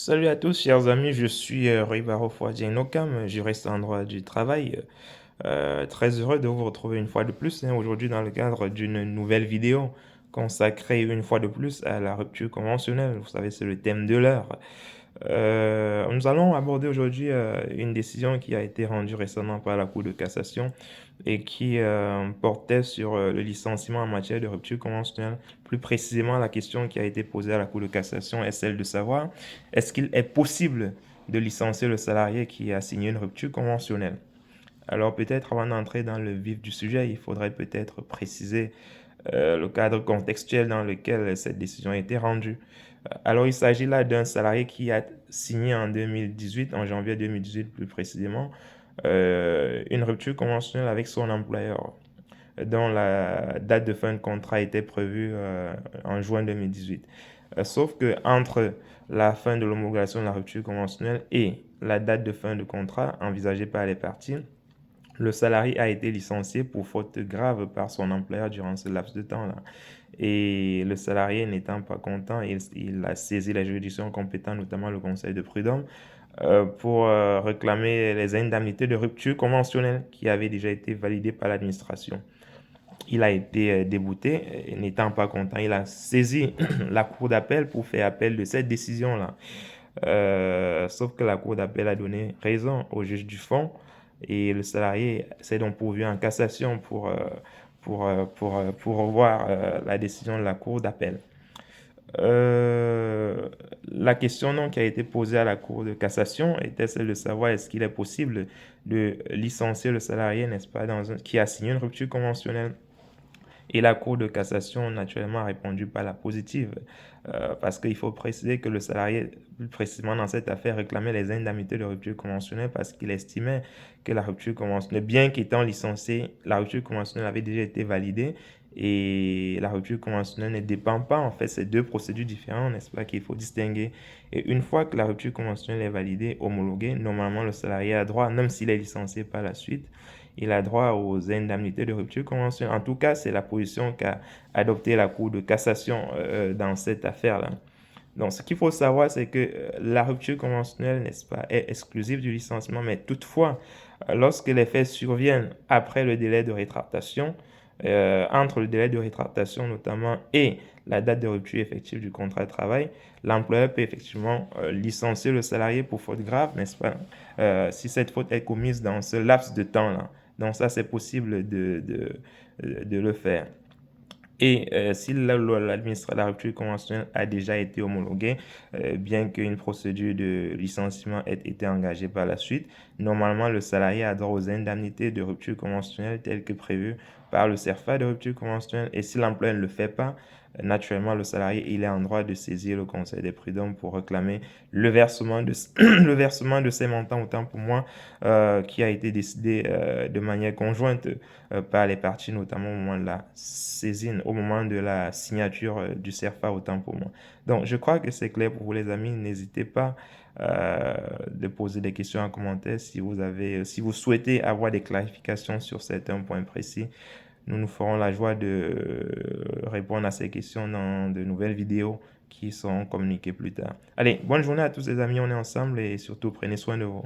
Salut à tous, chers amis, je suis Ribaro Fouadien-Nokam, juriste en droit du travail. Très heureux de vous retrouver une fois de plus aujourd'hui dans le cadre d'une nouvelle vidéo consacrée une fois de plus à la rupture conventionnelle. Vous savez, c'est le thème de l'heure. Nous allons aborder aujourd'hui une décision qui a été rendue récemment par la Cour de cassation et qui portait sur le licenciement en matière de rupture conventionnelle. Plus précisément, la question qui a été posée à la Cour de cassation est celle de savoir est-ce qu'il est possible de licencier le salarié qui a signé une rupture conventionnelle. Alors peut-être avant d'entrer dans le vif du sujet, il faudrait peut-être préciser le cadre contextuel dans lequel cette décision a été rendue. Alors, il s'agit là d'un salarié qui a signé en 2018, en janvier 2018 plus précisément, une rupture conventionnelle avec son employeur, dont la date de fin de contrat était prévue en juin 2018. Sauf que entre la fin de l'homologation de la rupture conventionnelle et la date de fin de contrat envisagée par les parties, le salarié a été licencié pour faute grave par son employeur durant ce laps de temps-là. Et le salarié n'étant pas content, il a saisi la juridiction compétente, notamment le conseil de prud'homme, pour réclamer les indemnités de rupture conventionnelle qui avaient déjà été validées par l'administration. Il a été débouté, n'étant pas content, il a saisi la cour d'appel pour faire appel de cette décision-là. Sauf que la cour d'appel a donné raison au juge du fond et le salarié s'est donc pourvu en cassation pour revoir la décision de la cour d'appel. La question donc qui a été posée à la cour de cassation était celle de savoir est-ce qu'il est possible de licencier le salarié, n'est-ce pas, qui a signé une rupture conventionnelle. Et la Cour de cassation, naturellement, a répondu par la positive, parce qu'il faut préciser que le salarié, plus précisément dans cette affaire, réclamait les indemnités de rupture conventionnelle parce qu'il estimait que la rupture conventionnelle, bien qu'étant licencié, la rupture conventionnelle avait déjà été validée et la rupture conventionnelle ne dépend pas, en fait, c'est deux procédures différentes, n'est-ce pas, qu'il faut distinguer. Et une fois que la rupture conventionnelle est validée, homologuée, normalement, le salarié a droit, même s'il est licencié par la suite, il a droit aux indemnités de rupture conventionnelle. En tout cas, c'est la position qu'a adoptée la Cour de cassation dans cette affaire-là. Donc, ce qu'il faut savoir, c'est que la rupture conventionnelle, n'est-ce pas, est exclusive du licenciement, mais toutefois, lorsque les faits surviennent après le délai de rétractation, entre le délai de rétractation notamment et la date de rupture effective du contrat de travail, l'employeur peut effectivement licencier le salarié pour faute grave, n'est-ce pas, si cette faute est commise dans ce laps de temps-là. Donc ça, c'est possible de le faire. Et si la rupture conventionnelle a déjà été homologuée, bien qu'une procédure de licenciement ait été engagée par la suite, normalement le salarié a droit aux indemnités de rupture conventionnelle telles que prévues par le CERFA de rupture conventionnelle. Et si l'employeur ne le fait pas, naturellement le salarié il est en droit de saisir le conseil des prud'hommes pour réclamer le versement de, le versement de ces montants, autant pour moi, qui a été décidé de manière conjointe par les parties, notamment au moment de la saisine, au moment de la signature du CERFA, autant pour moi. Donc, je crois que c'est clair pour vous, les amis. N'hésitez pas de poser des questions en commentaire si vous souhaitez avoir des clarifications sur certains points précis. Nous nous ferons la joie de répondre à ces questions dans de nouvelles vidéos qui seront communiquées plus tard. Allez, bonne journée à tous les amis, on est ensemble et surtout prenez soin de vous.